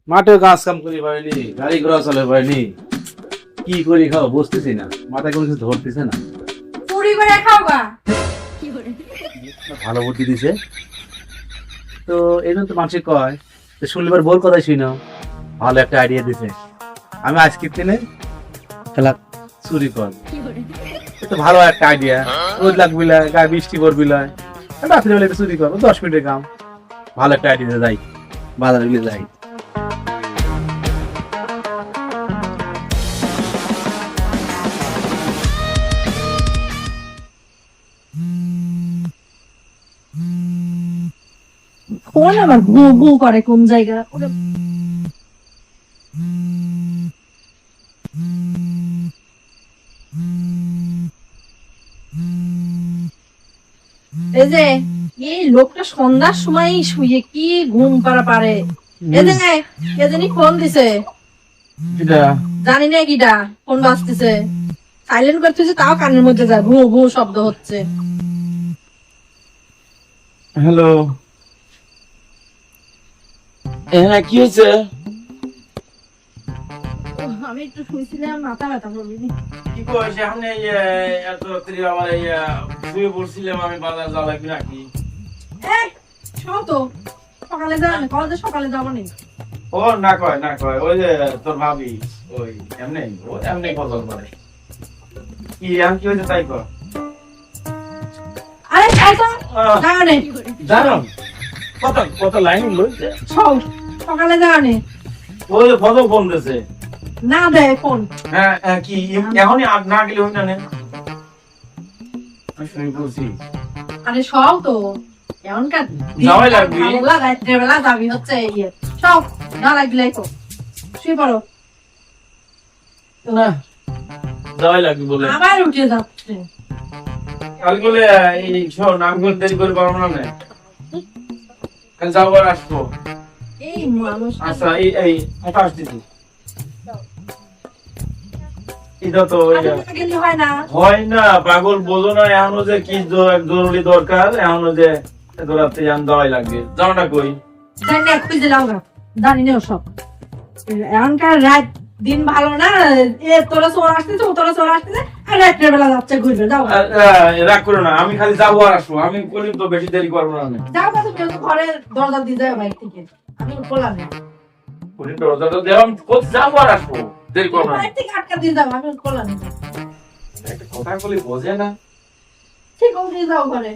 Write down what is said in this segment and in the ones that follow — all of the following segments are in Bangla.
মাঠে কাজ কাম করি পারিনি, গাড়ি ঘোড়া চলে পারিনি, কি করি খাও বুঝতেছি না, মাথায় কোনো কিছু ধরতেছে না। চুরি করে খাও গা। ভালো বুদ্ধি দিছে তো, এই জন্য তো মানুষ কয় যে শুনলিবার বোর কথাই শুনো, ভালো একটা আইডিয়া দিছে। আমি আজকের দিনে খেলা চুরি কর, তো ভালো একটা আইডিয়া। রোদ লাগবি না, গায়ে বৃষ্টি পড়বি না, রাত্রি বেলা একটু চুরি করবো, 10 মিনিটের কাম। ভালো একটা আইডিয়া যাই, বাজারে গিয়ে যাই। ফোন আবার গু গু করে কোন জায়গা এই যে এই লোকটা সন্ধ্যার সময় শুয়ে কি ঘুম পাড়া পারে। এই যে কে জানি ফোন দিছে, এটা জানি না কিটা ফোন বাজতেছে, সাইলেন্ট করতেছে তাও কানের মধ্যে যায়, ভু ভু শব্দ হচ্ছে। হ্যালো, হ্যাঁ কি হয়েছে? আমি একটু শুয়েছিলাম, মাথা ব্যথা করবি। কি কইছে আপনি? এত রাত্রি আমার শুয়ে পড়ছিলাম, আমি বাজার যাওয়া লাগবে নাকি? শোনো তো, সকালে যাবে, কলেজে সকালে যাবো নি। ও না কয় না কয়, ওই যে তোর ভাবি, ওই এমনি ও এমনি বদল করে। কি আমি কি হয়েছে তাই কর। আরে চাচা যাও নে, জানো কত কত লাইন লইছে, সকালে যাও নে। ওই যে ফটো ফোন দিছে। না দেয় ফোন। হ্যাঁ কি এখনই আর না গেলে হই না নে, আমি শুনি বলছি। আরে সব তো এমনকার যাওয়াই লাগবে। রাত্রের বেলা যাবি হচ্ছে ইয়ে সব না লাগলেই তো শুয়ে পড়ো। না যাওয়াই লাগবে বলে আবার উঠে যাচ্ছে। কাল বলে এই শোন, আমি কোনো দেরি করে পারবো না নে। কাল যাবো আর আসবো। এই মানুষ আচ্ছা এই এই এটা আসতেছি। এটা তো গেলে হয় না। হয় না, পাগল বোঝো না, এখনো যে কি জরুরি দরকার, এখনো যে এত রাত্রে জান দেওয়াই লাগবে। যাও না কই জানি না খুঁজে লাও না, জানি না সব এখনকার রাত দিন ভালো না। এ তোরা চোর আসতেছে, ও তোরা চোর আসতেছে, আর রাত্রের বেলা যাচ্ছে ঘুরবে। যাও রাগ করো না, আমি খালি যাবো আর আসবো, আমি করি তো বেশি দেরি করবো না আমি। যাও না, তুমি তো ঘরে দরজা দিয়ে যাও বাইরে থেকে, আমি বললাম না করি দরজাটা দেব, আমি কোথায় যাবো আর আসবো, দেরি করবো না। বাইরে থেকে আটকা দিয়ে যাও, আমি বললাম না। একটা কথা বলি বোঝে না। ঠিক উঠে যাও ঘরে।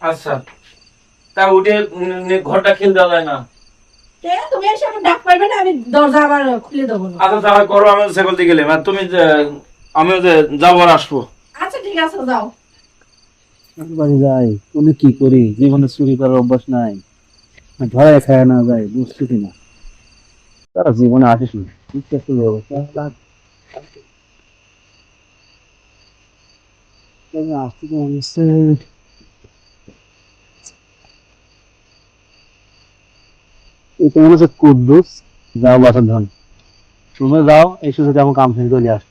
আচ্ছা তা উঠে ঘরটা খেল দেওয়া যায় না? তুমি এসে এখন ডাক পারবে না, আমি দরজা আবার খুলে দেবো না। আচ্ছা তাহলে করো, আমি সেকল দিয়ে গেলে তুমি আমিও যে যাবো আর আসবো। আচ্ছা ঠিক আছে যাও। বাড়ি যাই, কোনে কি করি, জীবনে চুরি করার অভ্যাস নাই, ধরায় খায় না যায়, বুঝতেছি না। তারা জীবনে আসিস না, ঠিক আছে ব্যবস্থা আসতে তো হচ্ছে। এটা মনে হচ্ছে কুদ্দুস, যাও বাসার ধন, তুমি যাও, এই সুযোগে আমার কাম শেষ চলে আস।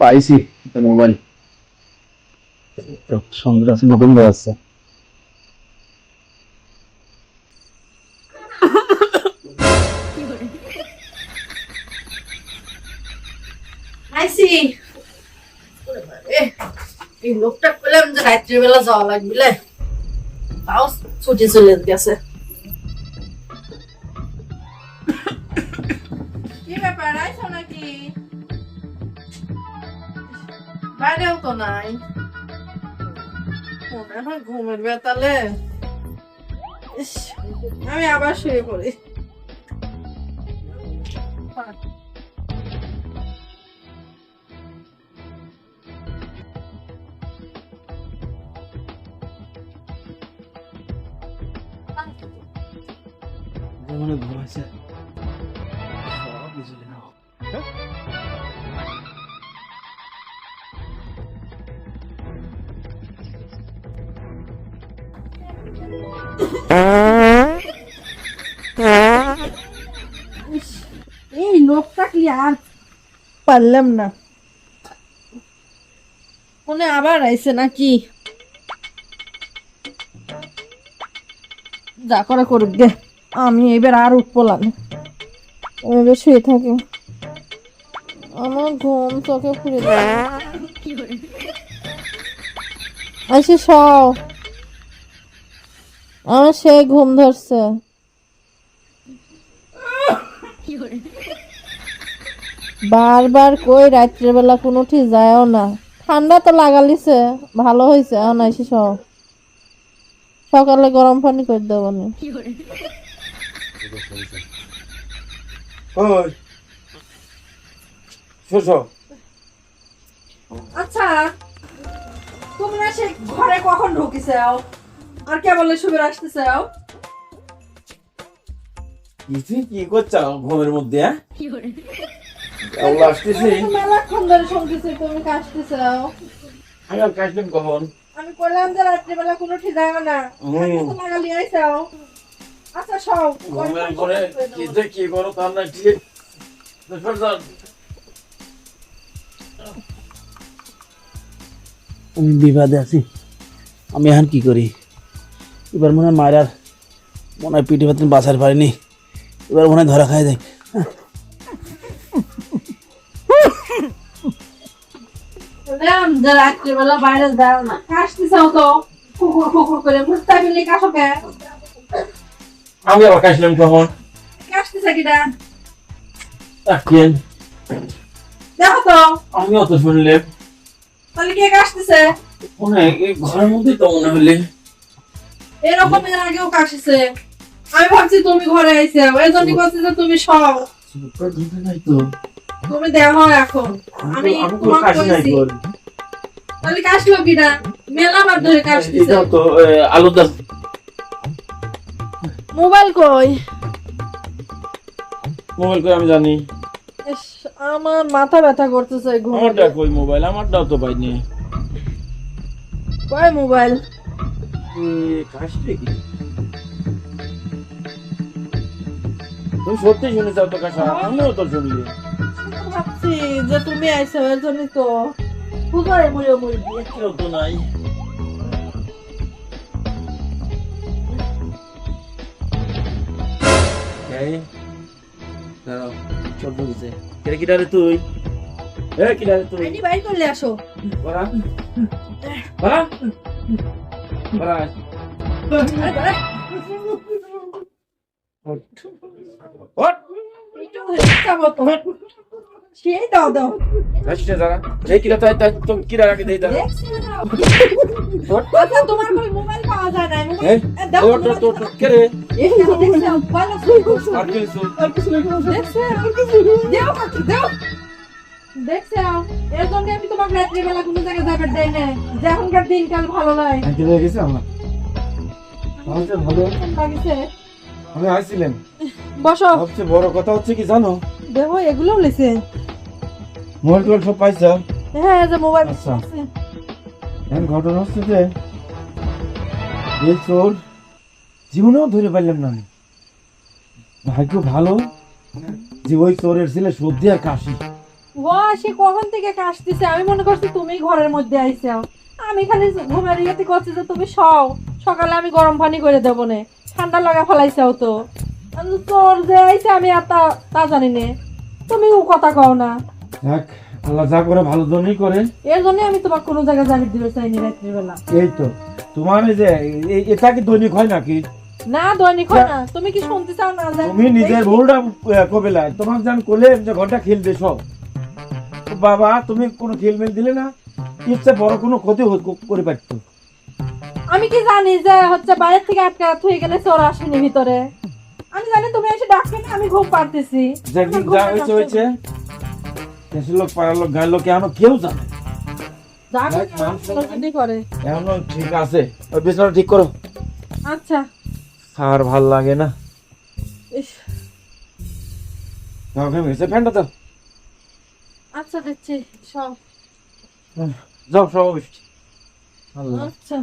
পাইছি মোবাইল, সঙ্গে আছে, নতুন আছে। আইসি এই লোকটা বললাম যে রাত্রির বেলা যাওয়া লাগবে, তাও ছুটি চলে গেছে। কি ব্যাপার, আইছো নাকি? বাইরেও তো নাই, মনে হয় ঘুমের বেতালে। ইস, আমি আবার শুয়ে পড়ি। মনে ঘুমাইছে সব বুঝলি না এই লোকটা কি আর পারলাম না, মনে আবার আইছে নাকি? যা করে করুক গে, আমি এবার আর উঠবো না, এবার শুয়ে থাকি। আমার ঘুম চোখে ফুরে আসে সব, আমার সেই ঘুম ধরছে। বারবার কই রাত্রেবেলা কোনো ঠিক যায়ও না, ঠান্ডা তো লাগালিছে, ভালো হয়েছে। এখন আইসি সব, সকালে গরম পানি করে দেবো না। ওই শোষো আচ্ছা, তোমরা সে ঘরে কখন ঢুকিছাও আর কে বলে শুভের আসতেছাও? কি করছো ঘুমের মধ্যে? আল্লাহ আসতেছি। মেলাক্ষণ ধরে শুনতেছি তুমি কাশতেছাও। আমি আর কাশলাম কখন? আমি কইলাম যে রাত্রিবেলা কোনো ঠিক যায় না, ঠান্ডা তো লাগালি আইছাও। আচ্ছা সব ঘুমের করে কি করো তার না ঠিক। আমি বিবাদে আছি, আমি এখন কি করি? এবার মনে হয় মায়ের আর মনে হয় পিঠে পাতেন বাঁচার পারিনি, এবার মনে হয় ধরা খাই দেয়। রাত্রিবেলা বাইরে যাও না, কাশতেছাও তো কুকুর কুকুর করে, মুস্তা মিলে কাশো কে? আমি আবার কাশলাম কখন? কাশতেছে কিটা রাখেন দেখো তো, আমি অত শুনলে তাহলে কে কাশতেছে? মনে হয় এই ঘরের মধ্যেই তো মনে হলে এরকম এর আগেও কাশিছে, আমি ভাবছি তুমি ঘরে আইছো, এই জন্য বলছি যে তুমি সব নাই তো। তুমি দেখো এখন আমি তোমাকে কাশি নাই কইছি। তোর। তাহলে কাশলো কিটা? মেলা বার ধরে কাশতেছে। এটাও তো আলুদা মোবাইল কই? মোবাইল কই আমি জানি। ইস, আমার মাথা ব্যথা করতেছে ঘুম। আমারটা কই মোবাইল? আমারটাও তো পাইনি। কই মোবাইল? কাশলে কি তুমি সত্যি শুনেছ তো কাশা? আমিও তো শুনলি। ভাবছি যে তুমি আইছো, এর জন্য তো খুবই মুড়ে মুড়ে দিয়ে। কেউ তো নাই। এই দাঁড়াও, চল বলছে কে কিটারে তুই? এ কিটারে তুই? আইনি বাইর করলে আসো। বড়া বড়া বড়া আরে বাড়া, ওট একটু যাবো তো। সেই দাও দাও। রাশিটা দাঁড়া। এই কিটা তাই তাই তো কিরা রাখি দেই দাঁড়া। দেখছি না দাও। ওট আচ্ছা তোমার কই মোবাইল পাওয়া যায় না? এই মোবাইল দাও। ওট ওট ওট কে রে? এই দেখো দেখছো, ভালো শুনছো। আর কিছু দেখছো? দেও কাকি দেও। দেখছো? এর জন্য আমি তোমাকে রাত্রিবেলা কোনো জায়গায় যাবে দেই না। যে এখনকার দিনকাল ভালো নয়। কি হয়ে গেছে আমার? আমার তো ভালো। কেমন লাগছে? আমি আইছিলাম। বসো। সবচেয়ে বড় কথা হচ্ছে কি জানো? দেখো এগুলোও লেছে। মোবাইল টোবাইল সব পাইছো? হ্যাঁ, এই যে মোবাইল আচ্ছা। আছে। এখন ঘটনা হচ্ছে যে এই চোর জীবনেও ধরে পারলাম না আমি। ভাগ্য ভালো যে ওই চোরের ছেলে সর্দি আর কাশি। ও সে কখন থেকে কাশতেছে, আমি মনে করছি তুমি ঘরের মধ্যে আইছো। আমি খালি ঘুমের ইয়েতে করছি যে তুমি সও, সকালে আমি গরম পানি করে দেবো না, ঠান্ডা লাগা ফেলাইছাও তো। আমি তোর যে আইছে আমি আর তা জানি না, তুমিও কথা কও না। দেখ আল্লাহ যা করে ভালো জন্যই করে। এর জন্য আমি তোমাকে কোনো জায়গায় জানি দিতে চাইনি রাত্রিবেলা। এই তো তোমার এই যে এটা কি দৈনিক হয় নাকি? না দৈনিক হয় না, তুমি কি শুনতে চাও না? তুমি নিজের ভুলটা কবে লাই? তোমাকে যে আমি কোলে যে ঘরটা খেলবে সব বাবা, তুমি কোনো খেলমেল দিলে না, ইচ্ছে বড় কোনো ক্ষতি করে পারতো। আমি কি জানি যে হচ্ছে বাইরে থেকে আটকা হয়ে গেলে চোর আসেনি ভিতরে? আমি জানি তুমি এসে ডাকবে না, আমি ঘুম পারতেছি। যেদিন যা হয়েছে হয়েছে, দেশের লোক পাড়ার লোক গায়ের লোক এখনো কেউ জানে করে। এখনো ঠিক আছে। ওই বিছানা ঠিক করো। আচ্ছা আর ভাল লাগে না। ইস, ফ্যানটা দাও আচ্ছা দিচ্ছি সব। যাও সব আচ্ছা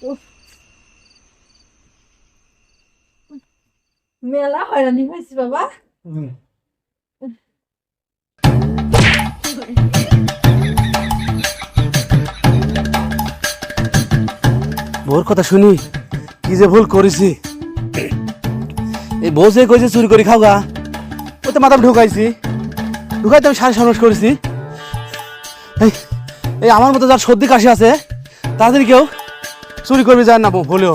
উফ। মেলা হয়রানি হয়েছি বাবা। বউর কথা শুনি কি যে ভুল করেছি। এই বউ যে কইছে চুরি করে খাওগা, ও তো মাথা ঢুকাইছি, ঢুকাইতে আমি সাড়ে সর্বনাশ করেছি। এই আমার মতো যার সর্দি কাশি আছে তাদের কেউ চুরি করবে যায় না বলেও